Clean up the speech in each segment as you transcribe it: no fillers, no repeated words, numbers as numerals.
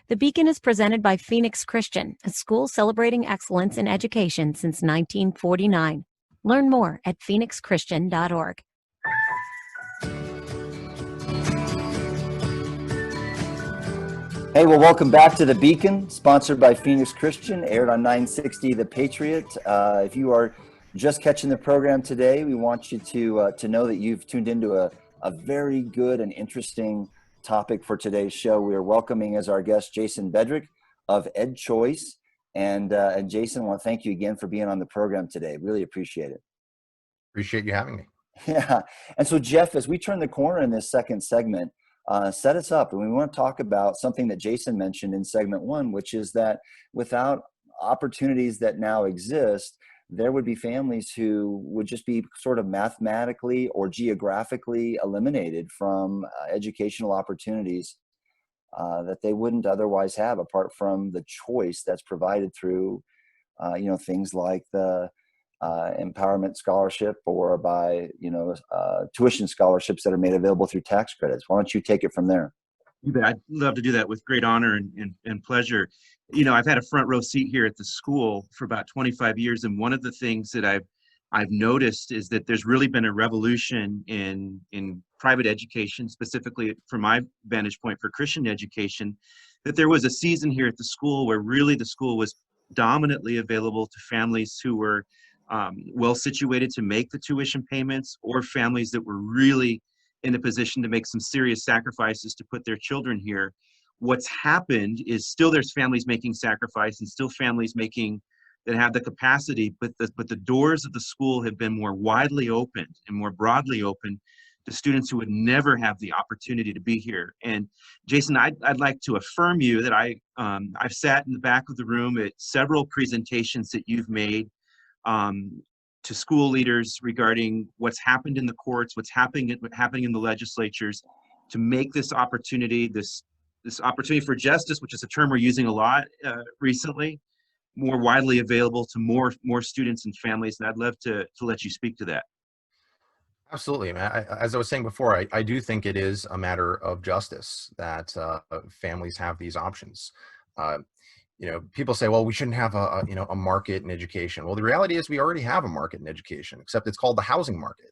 The Beacon is presented by Phoenix Christian, a school celebrating excellence in education since 1949. Learn more at phoenixchristian.org. Hey, well, welcome back to The Beacon, sponsored by Phoenix Christian, aired on 960 The Patriot. If you are just catching the program today, we want you to know that you've tuned into a very good and interesting topic for today's show. We are welcoming as our guest Jason Bedrick of EdChoice. And Jason, I want to thank you again for being on the program today. Really appreciate it. Appreciate you having me. Yeah. And so, Jeff, as we turn the corner in this second segment, set us up. And we want to talk about something that Jason mentioned in segment one, which is that without opportunities that now exist, there would be families who would just be sort of mathematically or geographically eliminated from educational opportunities that they wouldn't otherwise have, apart from the choice that's provided through, things like the empowerment scholarship or by, tuition scholarships that are made available through tax credits. Why don't you take it from there? You bet. I'd love to do that with great honor and pleasure. I've had a front row seat here at the school for about 25 years. And one of the things that I've noticed is that there's really been a revolution in private education, specifically from my vantage point for Christian education, that there was a season here at the school where really the school was dominantly available to families who were well situated to make the tuition payments, or families that were really in a position to make some serious sacrifices to put their children here. What's happened is still there's families making sacrifice and still families that have the capacity, but the doors of the school have been more widely opened and more broadly open to students who would never have the opportunity to be here. And Jason, I'd like to affirm you that I've sat in the back of the room at several presentations that you've made to school leaders regarding what's happened in the courts, what's happening in the legislatures, to make this opportunity, this opportunity for justice, which is a term we're using a lot recently, more widely available to more students and families. And I'd love to let you speak to that. Absolutely, man. As I was saying before, I do think it is a matter of justice that families have these options. People say, well, we shouldn't have a market in education. Well, the reality is we already have a market in education, except it's called the housing market.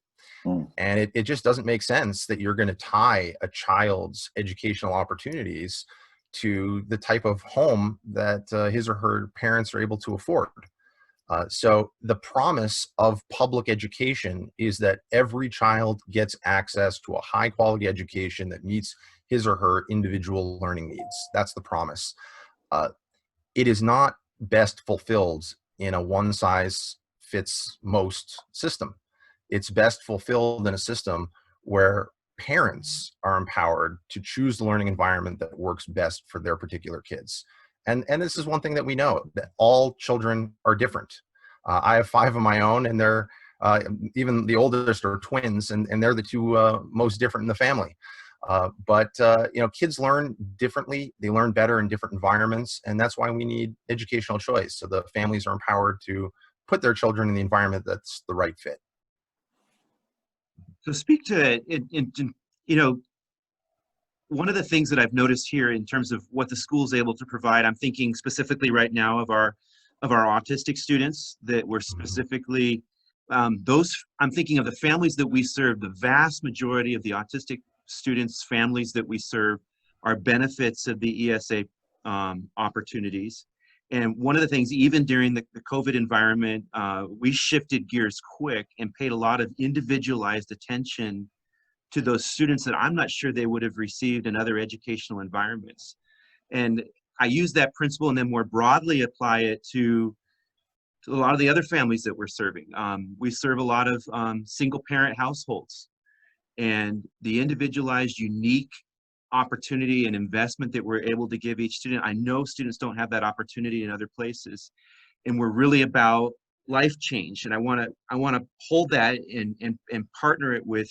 And it just doesn't make sense that you're going to tie a child's educational opportunities to the type of home that his or her parents are able to afford. So the promise of public education is that every child gets access to a high quality education that meets his or her individual learning needs. That's the promise. It is not best fulfilled in a one-size-fits-most system. It's best fulfilled in a system where parents are empowered to choose the learning environment that works best for their particular kids. And this is one thing that we know, that all children are different. I have 5 of my own, and they're even the oldest are twins, and they're the two most different in the family. But kids learn differently. They learn better in different environments. And that's why we need educational choice. So the families are empowered to put their children in the environment that's the right fit. So speak to it. One of the things that I've noticed here in terms of what the school is able to provide, I'm thinking specifically right now of our autistic students that were specifically I'm thinking of the families that we serve. The vast majority of the autistic students' families that we serve are benefits of the ESA opportunities. And one of the things, even during the COVID environment, we shifted gears quick and paid a lot of individualized attention to those students that I'm not sure they would have received in other educational environments. And I use that principle and then more broadly apply it to a lot of the other families that we're serving. We serve a lot of single parent households, and the individualized, unique opportunity and investment that we're able to give each student. I know students don't have that opportunity in other places, and we're really about life change. And I want to hold that and partner it with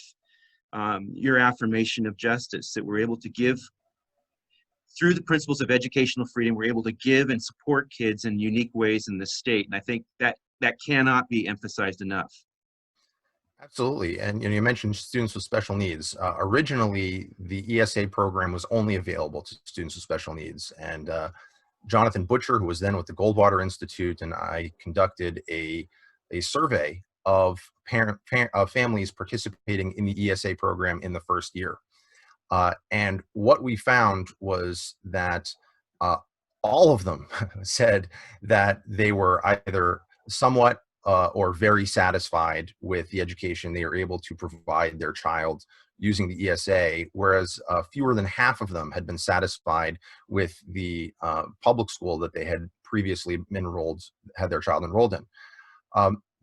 your affirmation of justice, that we're able to give through the principles of educational freedom. We're able to give and support kids in unique ways in this state. And I think that cannot be emphasized enough. Absolutely. And you mentioned students with special needs. Originally, the ESA program was only available to students with special needs. And Jonathan Butcher, who was then with the Goldwater Institute, and I conducted a survey of families participating in the ESA program in the first year. And what we found was that uh, all of them said that they were either somewhat or very satisfied with the education they were able to provide their child using the ESA, whereas fewer than half of them had been satisfied with the public school that they had previously had their child enrolled in.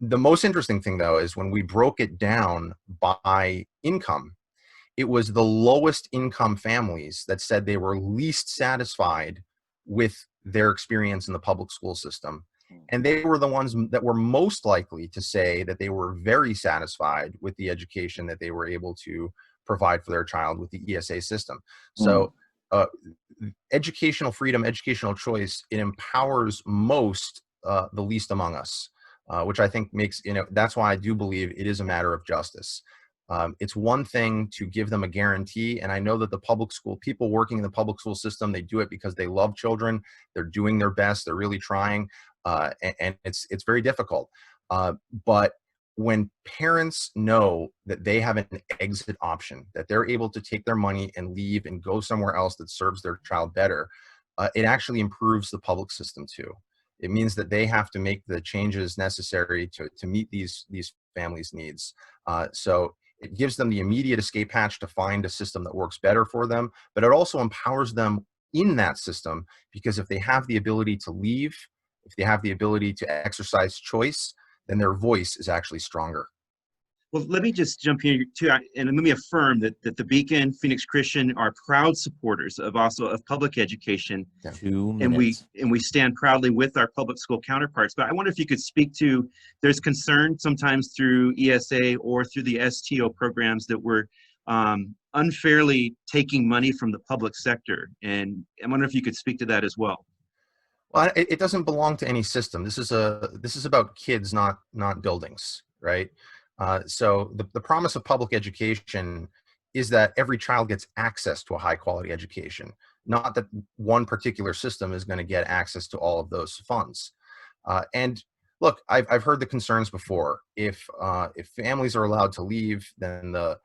The most interesting thing, though, is when we broke it down by income, it was the lowest income families that said they were least satisfied with their experience in the public school system. And they were the ones that were most likely to say that they were very satisfied with the education that they were able to provide for their child with the ESA system. So educational freedom, educational choice, it empowers most the least among us, which I think makes, that's why I do believe it is a matter of justice. It's one thing to give them a guarantee, and I know that the public school people working in the public school system, they do it because they love children. They're doing their best. They're really trying, and it's very difficult. But when parents know that they have an exit option, that they're able to take their money and leave and go somewhere else that serves their child better, it actually improves the public system too. It means that they have to make the changes necessary to meet these families' needs. So it gives them the immediate escape hatch to find a system that works better for them, but it also empowers them in that system, because if they have the ability to leave, if they have the ability to exercise choice, then their voice is actually stronger. Well, let me just jump here too, and let me affirm that the Beacon, Phoenix Christian are proud supporters of public education. Yeah. 2 minutes. And we stand proudly with our public school counterparts. But I wonder if you could speak to, there's concern sometimes through ESA or through the STO programs that we're unfairly taking money from the public sector. And I wonder if you could speak to that as well. Well, it doesn't belong to any system. This is about kids, not buildings, right? So the promise of public education is that every child gets access to a high quality education, not that one particular system is going to get access to all of those funds. And look, I've heard the concerns before. If families are allowed to leave, then the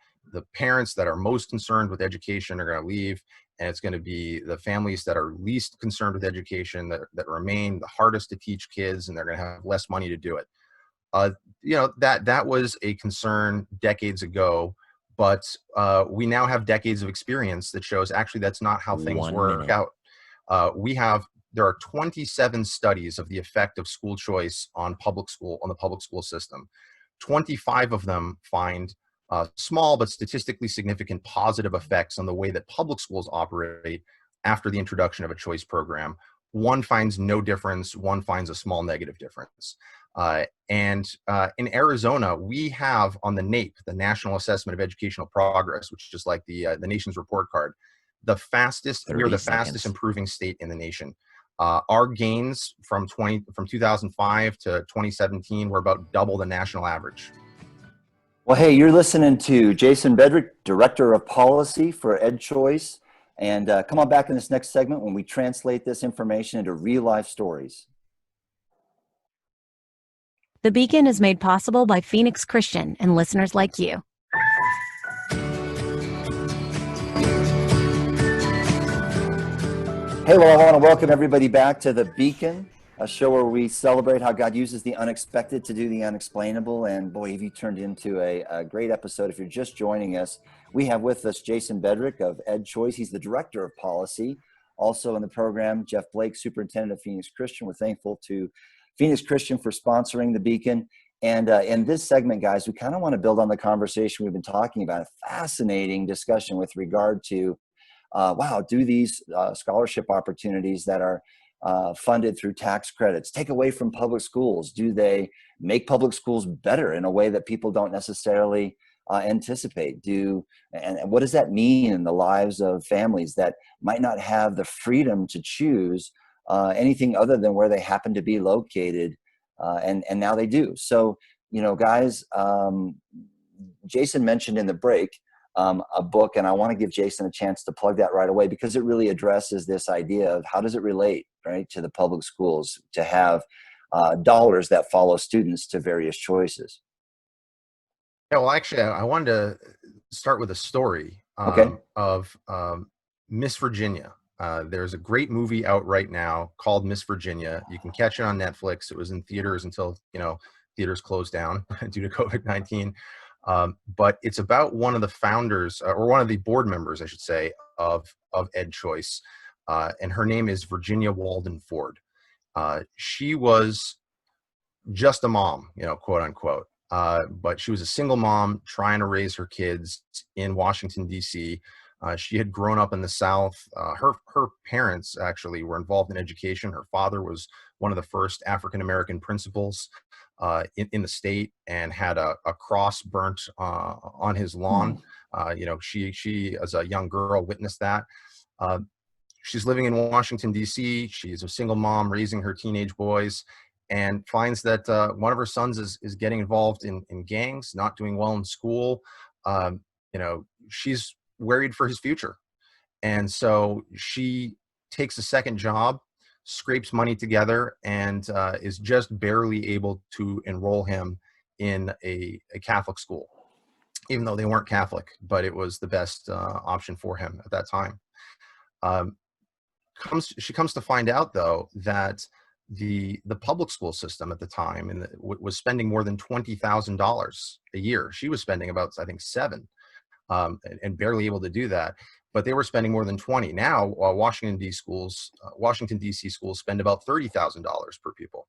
parents that are most concerned with education are going to leave, and it's going to be the families that are least concerned with education that remain the hardest to teach kids, and they're going to have less money to do it. That was a concern decades ago, but we now have decades of experience that shows actually that's not how things work out. There are 27 studies of the effect of school choice on the public school system. 25 of them find small but statistically significant positive effects on the way that public schools operate after the introduction of a choice program. One finds no difference, one finds a small negative difference. And in Arizona, we have on the NAEP, the National Assessment of Educational Progress, which is like the nation's report card, we are the fastest improving state in the nation. Our gains from 2005 to 2017 were about double the national average. Well, hey, you're listening to Jason Bedrick, Director of Policy for EdChoice. And come on back in this next segment when we translate this information into real-life stories. The Beacon is made possible by Phoenix Christian and listeners like you. Hey, well, I want to welcome everybody back to The Beacon, a show where we celebrate how God uses the unexpected to do the unexplainable. And boy, have you turned into a great episode. If you're just joining us, we have with us Jason Bedrick of EdChoice. He's the Director of Policy. Also in the program, Jeff Blake, Superintendent of Phoenix Christian. We're thankful to Phoenix Christian for sponsoring the Beacon. And in this segment, guys, we kind of want to build on the conversation we've been talking about, a fascinating discussion with regard to, do these scholarship opportunities that are funded through tax credits take away from public schools? Do they make public schools better in a way that people don't necessarily anticipate? And what does that mean in the lives of families that might not have the freedom to choose anything other than where they happen to be located, and now they do? So, guys, Jason mentioned in the break a book, and I want to give Jason a chance to plug that right away, because it really addresses this idea of how does it relate, right, to the public schools to have dollars that follow students to various choices. Yeah, well, actually, I wanted to start with a story Okay. of Miss Virginia. There's a great movie out right now called Miss Virginia. You can catch it on Netflix. It was in theaters until, theaters closed down due to COVID-19. But it's about one of the founders, or one of the board members, I should say, of EdChoice. And her name is Virginia Walden Ford. She was just a mom, quote unquote. But she was a single mom trying to raise her kids in Washington, D.C. She had grown up in the South. Her parents actually were involved in education. Her father was one of the first African-American principals in the state, and had a cross burnt on his lawn. She, as a young girl, witnessed that. She's living in Washington, D.C. She's a single mom raising her teenage boys, and finds that one of her sons is getting involved in gangs, not doing well in school. She's worried for his future. And so she takes a second job, scrapes money together, and is just barely able to enroll him in a Catholic school, even though they weren't Catholic, but it was the best option for him at that time. She comes to find out, though, that the public school system at the time was spending more than $20,000 a year. She was spending about, I think, $7,000, and barely able to do that. But they were spending more than 20. Now, Washington D.C. schools spend about $30,000 per pupil.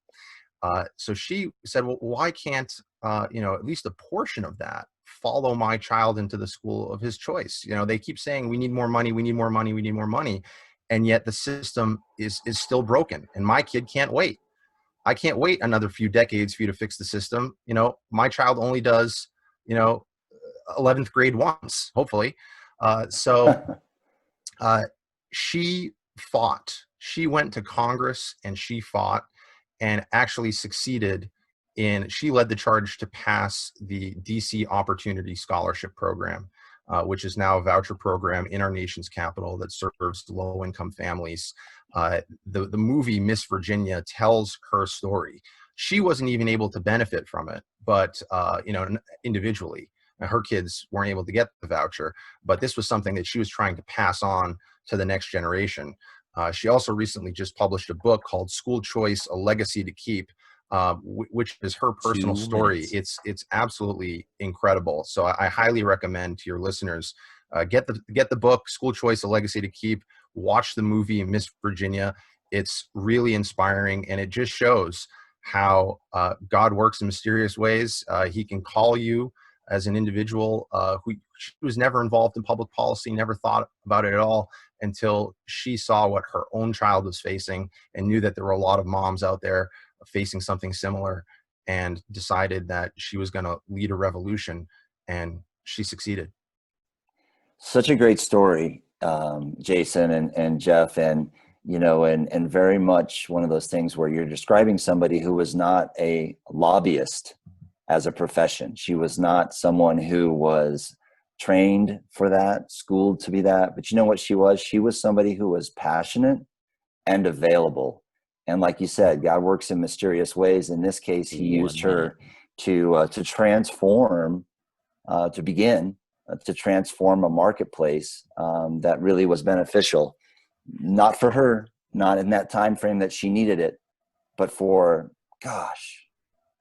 So she said, well, why can't at least a portion of that follow my child into the school of his choice? They keep saying we need more money, we need more money, we need more money. And yet the system is still broken, and my kid can't wait. I can't wait another few decades for you to fix the system. My child only does, 11th grade once, hopefully. So she fought. She went to Congress and she fought, and actually succeeded she led the charge to pass the DC Opportunity Scholarship Program, which is now a voucher program in our nation's capital that serves low-income families. The movie Miss Virginia tells her story. She wasn't even able to benefit from it, but individually, her kids weren't able to get the voucher. But this was something that she was trying to pass on to the next generation. She also recently just published a book called School Choice: A Legacy to Keep, which is her personal story. It's absolutely incredible. So I highly recommend to your listeners, get the book School Choice: A Legacy to Keep. Watch the movie Miss Virginia. It's really inspiring, and it just shows how God works in mysterious ways. He can call you as an individual who was never involved in public policy, never thought about it at all, until she saw what her own child was facing and knew that there were a lot of moms out there facing something similar, and decided that she was going to lead a revolution, and she succeeded. Such a great story, Jason and Jeff, and and very much one of those things where you're describing somebody who was not a lobbyist as a profession. She was not someone who was trained for that, schooled to be that, but you know what she was? She was somebody who was passionate and available. And like you said, God works in mysterious ways. In this case, he used her to transform, to transform a marketplace that really was beneficial, not for her, not in that time frame that she needed it, but for,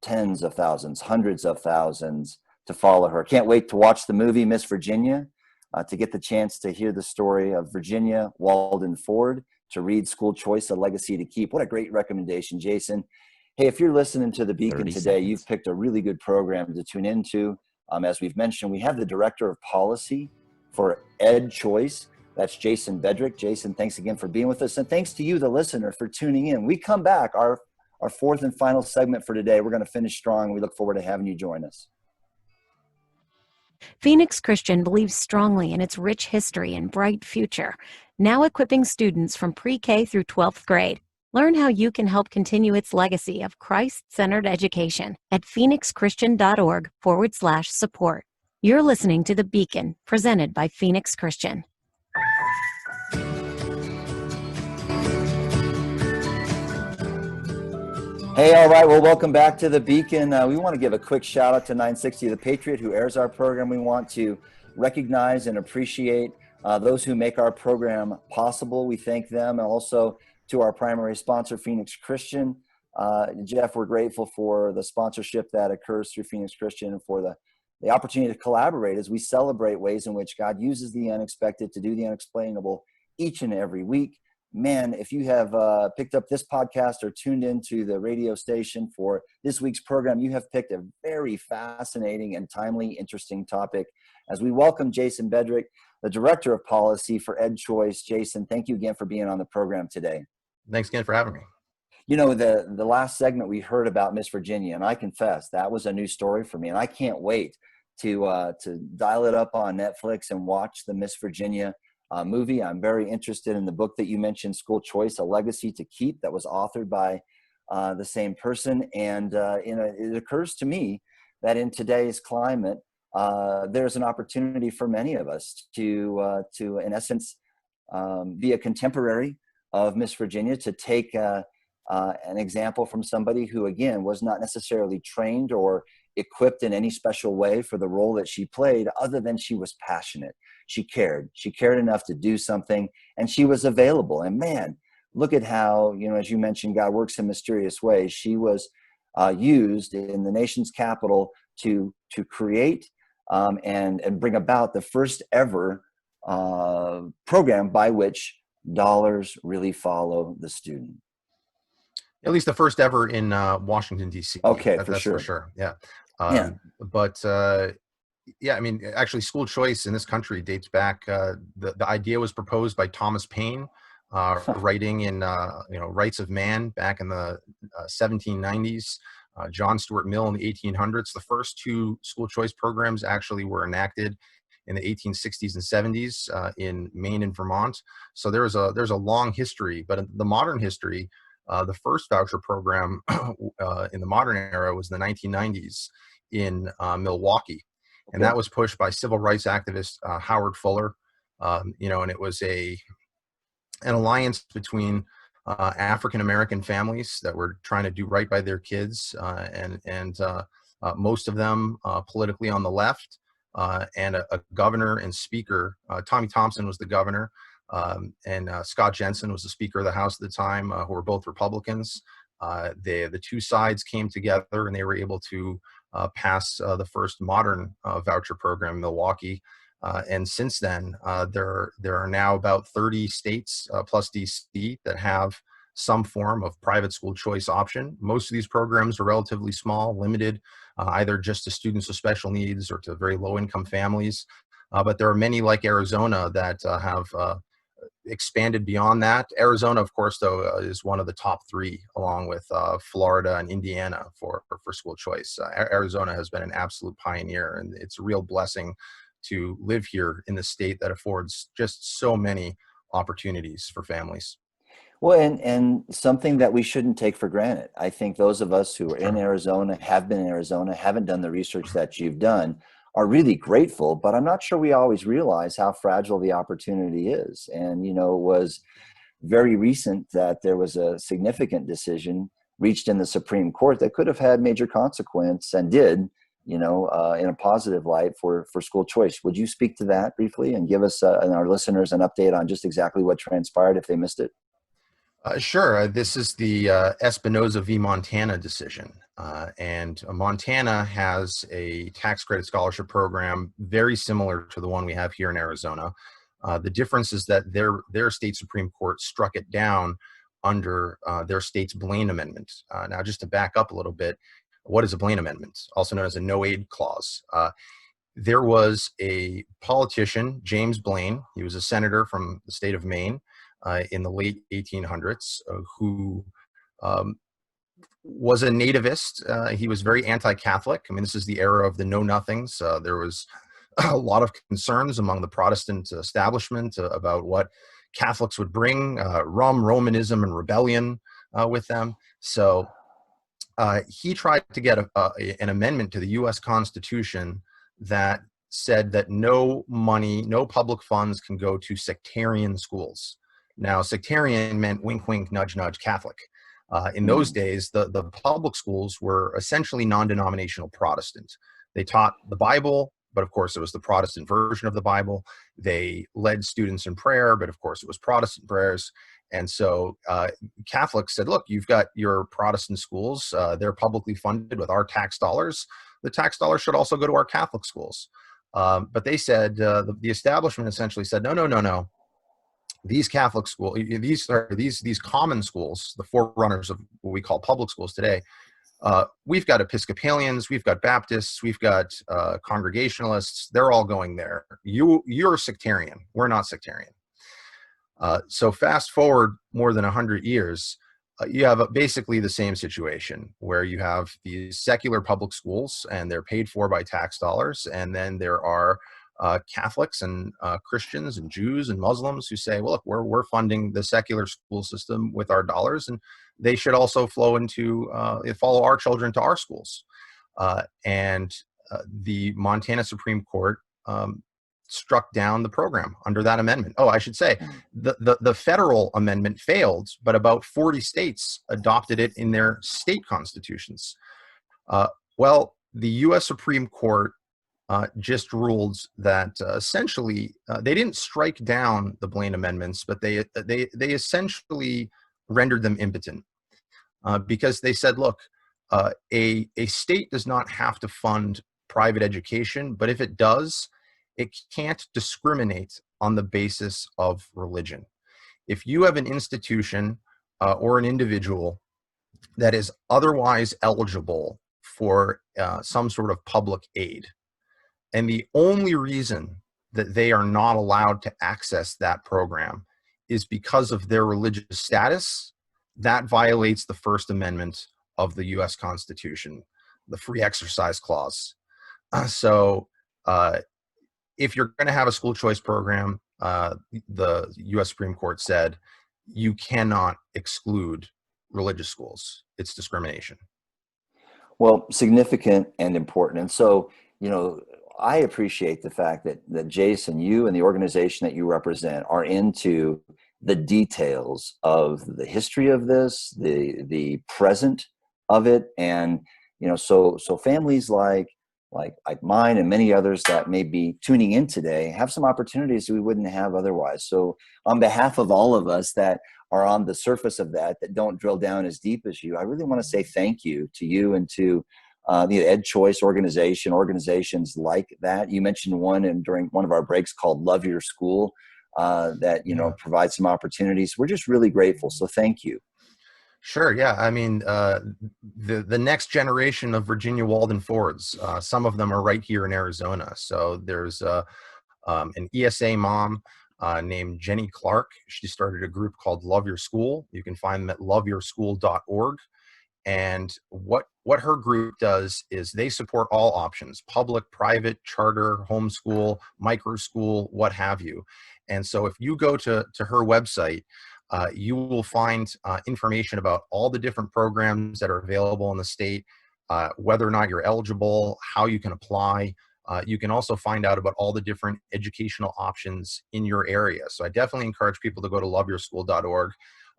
tens of thousands, hundreds of thousands to follow her. Can't wait to watch the movie Miss Virginia, to get the chance to hear the story of Virginia Walden Ford, to read School Choice: A Legacy to Keep. What a great recommendation, Jason. Hey, if you're listening to The Beacon today, you've picked a really good program to tune into. As we've mentioned, we have the Director of Policy for EdChoice. That's Jason Bedrick. Jason, thanks again for being with us. And thanks to you, the listener, for tuning in. We come back, our fourth and final segment for today. We're going to finish strong. We look forward to having you join us. Phoenix Christian believes strongly in its rich history and bright future, now equipping students from pre-K through 12th grade. Learn how you can help continue its legacy of Christ-centered education at phoenixchristian.org/support. You're listening to The Beacon, presented by Phoenix Christian. Hey, all right. Well, welcome back to The Beacon. We want to give a quick shout out to 960 The Patriot, who airs our program. We want to recognize and appreciate those who make our program possible. We thank them, and also to our primary sponsor, Phoenix Christian. Jeff, we're grateful for the sponsorship that occurs through Phoenix Christian and for the opportunity to collaborate as we celebrate ways in which God uses the unexpected to do the unexplainable each and every week. Man, if you have picked up this podcast or tuned into the radio station for this week's program, you have picked a very fascinating and timely, interesting topic. As we welcome Jason Bedrick, the Director of Policy for EdChoice. Jason, thank you again for being on the program today. Thanks again for having me. You know, the last segment we heard about Miss Virginia, and I confess that was a new story for me, and I can't wait to dial it up on Netflix and watch the Miss Virginia movie. I'm very interested in the book that you mentioned, School Choice, A Legacy to Keep, that was authored by the same person. And it occurs to me that in today's climate, there's an opportunity for many of us to in essence, be a contemporary of Miss Virginia, to take an example from somebody who, again, was not necessarily trained or equipped in any special way for the role that she played, other than she was passionate. She cared enough to do something, and she was available. And man, look at how, as you mentioned, God works in mysterious ways. She was used in the nation's capital to create and bring about the first ever program by which dollars really follow the student. At least the first ever in Washington, D.C. Okay, that's sure. for sure. Yeah. Yeah. But yeah, I mean, actually, school choice in this country dates back. The idea was proposed by Thomas Paine, writing in Rights of Man back in the 1790s. John Stuart Mill in the 1800s. The first two school choice programs actually were enacted in the 1860s and 70s in Maine and Vermont. So there's a long history, but in the modern history, the first voucher program in the modern era was the 1990s in Milwaukee. And that was pushed by civil rights activist Howard Fuller. And it was an alliance between African-American families that were trying to do right by their kids, and most of them politically on the left, and a governor and speaker. Tommy Thompson was the governor, and Scott Jensen was the Speaker of the House at the time, who were both Republicans. The two sides came together, and they were able to pass the first modern voucher program in Milwaukee. And since then, there are now about 30 states plus DC that have some form of private school choice option. Most of these programs are relatively small, limited either just to students with special needs or to very low-income families. But there are many, like Arizona, that have expanded beyond that. Arizona, of course, though, is one of the top three, along with Florida and Indiana for school choice. Arizona has been an absolute pioneer, and it's a real blessing to live here in the state that affords just so many opportunities for families. Well, and something that we shouldn't take for granted. I think those of us who are in Arizona, have been in Arizona, haven't done the research that you've done, are really grateful, but I'm not sure we always realize how fragile the opportunity is. And, it was very recent that there was a significant decision reached in the Supreme Court that could have had major consequence, and did, in a positive light for school choice. Would you speak to that briefly and give us and our listeners an update on just exactly what transpired if they missed it? Sure. This is the Espinoza v. Montana decision. And Montana has a tax credit scholarship program very similar to the one we have here in Arizona. The difference is that their state Supreme Court struck it down under their state's Blaine Amendment. Now, just to back up a little bit, what is a Blaine Amendment? Also known as a no-aid clause. There was a politician, James Blaine. He was a senator from the state of Maine in the late 1800s, who was a nativist. He was very anti-Catholic. I mean, this is the era of the know-nothings. There was a lot of concerns among the Protestant establishment about what Catholics would bring, Romanism and rebellion with them. So he tried to get an amendment to the U.S. Constitution that said that no money, no public funds can go to sectarian schools. Now, sectarian meant wink, wink, nudge, nudge, Catholic. In those days, the public schools were essentially non-denominational Protestant. They taught the Bible, but of course it was the Protestant version of the Bible. They led students in prayer, but of course it was Protestant prayers. And so Catholics said, look, you've got your Protestant schools. They're publicly funded with our tax dollars. The tax dollars should also go to our Catholic schools. But they said, the establishment essentially said, no, no, no, no. These Catholic schools, these common schools, the forerunners of what we call public schools today, we've got Episcopalians, we've got Baptists, we've got Congregationalists. They're all going there. You're sectarian. We're not sectarian. So fast forward more than 100 years, you have basically the same situation where you have these secular public schools and they're paid for by tax dollars. And then there are Catholics and Christians and Jews and Muslims who say, well, look, we're funding the secular school system with our dollars, and they should also flow into, follow our children to our schools. And the Montana Supreme Court struck down the program under that amendment. Oh, I should say the federal amendment failed, but about 40 states adopted it in their state constitutions. Well, the U.S. Supreme Court just ruled that essentially they didn't strike down the Blaine amendments, but they essentially rendered them impotent because they said, look, a state does not have to fund private education, but if it does, it can't discriminate on the basis of religion. If you have an institution or an individual that is otherwise eligible for some sort of public aid, and the only reason that they are not allowed to access that program is because of their religious status, that violates the First Amendment of the U.S. Constitution, the Free Exercise Clause. So if you're going to have a school choice program, the U.S. Supreme Court said you cannot exclude religious schools. It's discrimination. Well, significant and important. And so, you know, I appreciate the fact that Jason, you and the organization that you represent are into the details of the history of this, the present of it. And, you know, so families like mine and many others that may be tuning in today have some opportunities we wouldn't have otherwise. So on behalf of all of us that are on the surface of that don't drill down as deep as you, I really want to say thank you to you and to the EdChoice organizations like that. You mentioned one during one of our breaks called Love Your School that, you know, provides some opportunities. We're just really grateful. So thank you. Sure. Yeah. I mean, the next generation of Virginia Walden Fords, some of them are right here in Arizona. So there's an ESA mom named Jenny Clark. She started a group called Love Your School. You can find them at loveyourschool.org. And what her group does is they support all options: public, private, charter, homeschool, micro school, what have you. And so if you go to her website, you will find information about all the different programs that are available in the state, whether or not you're eligible, how you can apply. You can also find out about all the different educational options in your area. So I definitely encourage people to go to loveyourschool.org.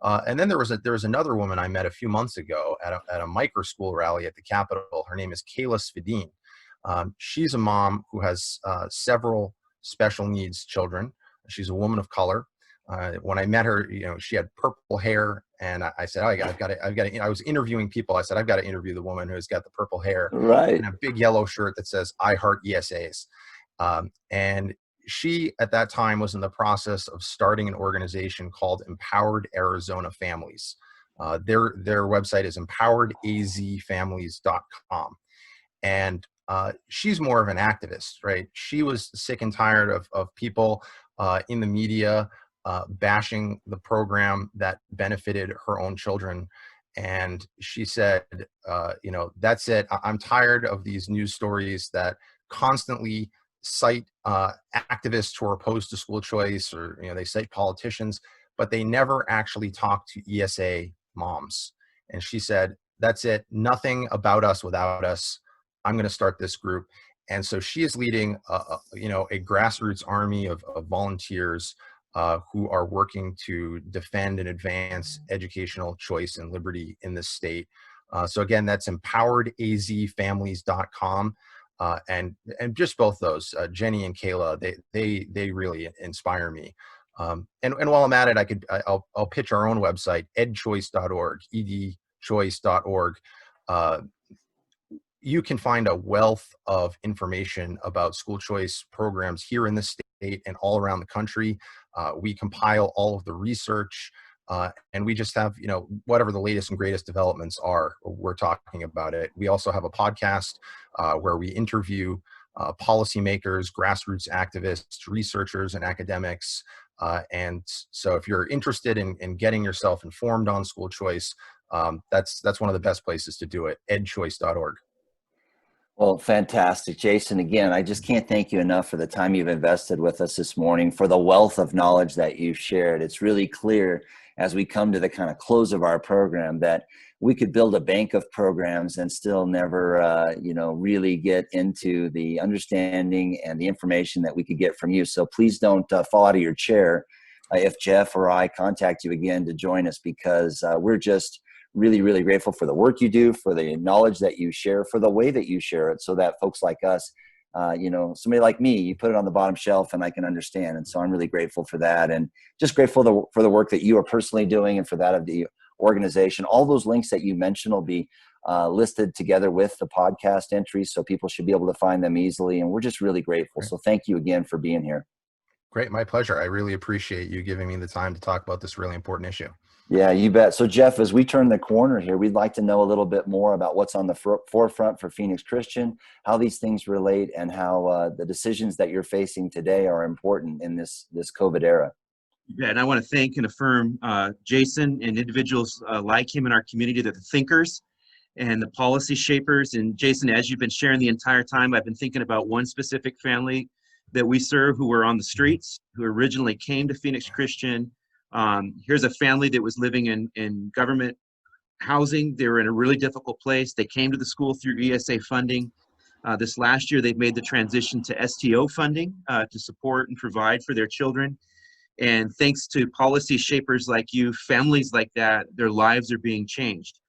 And then there was another woman I met a few months ago at a micro school rally at the Capitol. Her name is Kayla Svedin. She's a mom who has several special needs children. She's a woman of color. When I met her, you know, she had purple hair, and I said, "Oh, I've got to." I was interviewing people. I said, "I've got to interview the woman who's got the purple hair, right, and a big yellow shirt that says I Heart ESAs." And she, at that time, was in the process of starting an organization called Empowered Arizona Families. Their website is empoweredazfamilies.com, and she's more of an activist, right? She was sick and tired of people in the media bashing the program that benefited her own children. And she said, you know, that's it. I'm tired of these news stories that constantly cite activists who are opposed to school choice, or, you know, they cite politicians, but they never actually talk to ESA moms. And she said, that's it. Nothing about us without us. I'm going to start this group. And so she is leading, a grassroots army of volunteers who are working to defend and advance educational choice and liberty in this state. So again, that's empoweredazfamilies.com. And just both those, Jenny and Kayla, they really inspire me. And while I'm at it, I'll pitch our own website, edchoice.org, edchoice.org. You can find a wealth of information about school choice programs here in the state and all around the country. We compile all of the research, and we just have, whatever the latest and greatest developments are, we're talking about it. We also have a podcast where we interview policymakers, grassroots activists, researchers, and academics. And so if you're interested in getting yourself informed on school choice, that's one of the best places to do it, edchoice.org. Well, fantastic. Jason, again, I just can't thank you enough for the time you've invested with us this morning, for the wealth of knowledge that you've shared. It's really clear as we come to the kind of close of our program that we could build a bank of programs and still never, really get into the understanding and the information that we could get from you. So please don't fall out of your chair if Jeff or I contact you again to join us, because we're just really, really grateful for the work you do, for the knowledge that you share, for the way that you share it, so that folks like us, somebody like me, you put it on the bottom shelf and I can understand. And so I'm really grateful for that, and just grateful for the work that you are personally doing and for that of the organization. All those links that you mentioned will be listed together with the podcast entries, so people should be able to find them easily. And we're just really grateful. Great. So thank you again for being here. Great. My pleasure. I really appreciate you giving me the time to talk about this really important issue. Yeah, you bet. So Jeff, as we turn the corner here, we'd like to know a little bit more about what's on the forefront for Phoenix Christian, how these things relate, and how the decisions that you're facing today are important in this COVID era. Yeah, and I want to thank and affirm Jason and individuals like him in our community, that the thinkers and the policy shapers. And Jason, as you've been sharing the entire time, I've been thinking about one specific family that we serve who were on the streets, who originally came to Phoenix Christian. Here's a family that was living in government housing. They were in a really difficult place. They came to the school through ESA funding. This last year, they've made the transition to STO funding to support and provide for their children. And thanks to policy shapers like you, families like that, their lives are being changed.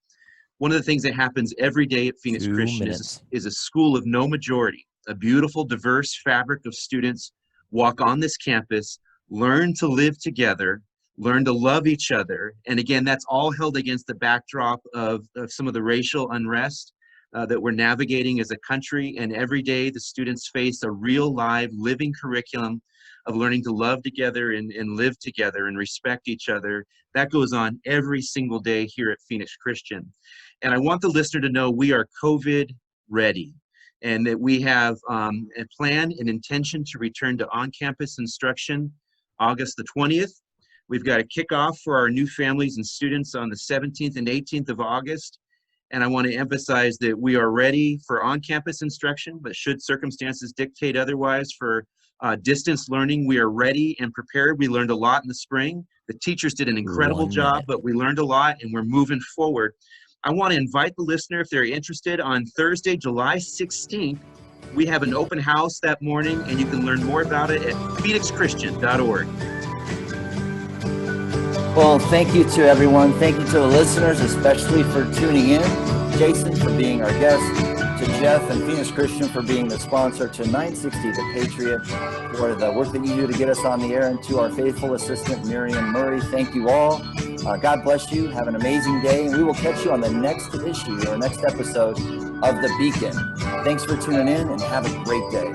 One of the things that happens every day at Phoenix Christian is a school of no majority, a beautiful, diverse fabric of students walk on this campus, learn to live together, learn to love each other. And again, that's all held against the backdrop of some of the racial unrest that we're navigating as a country. And every day the students face a real live living curriculum of learning to love together and live together and respect each other. That goes on every single day here at Phoenix Christian. And I want the listener to know we are COVID ready, and that we have a plan and intention to return to on-campus instruction August the 20th. We've got a kickoff for our new families and students on the 17th and 18th of August. And I want to emphasize that we are ready for on-campus instruction, but should circumstances dictate otherwise for distance learning, we are ready and prepared. We learned a lot in the spring. The teachers did an incredible job, but we learned a lot and we're moving forward. I want to invite the listener, if they're interested, on Thursday, July 16th, we have an open house that morning, and you can learn more about it at phoenixchristian.org. Well, thank you to everyone. Thank you to the listeners, especially for tuning in. Jason for being our guest, to Jeff and Phoenix Christian for being the sponsor, to 960 The Patriot for the work that you do to get us on the air, and to our faithful assistant, Miriam Murray. Thank you all. God bless you. Have an amazing day, and we will catch you on the next issue or next episode of The Beacon. Thanks for tuning in, and have a great day.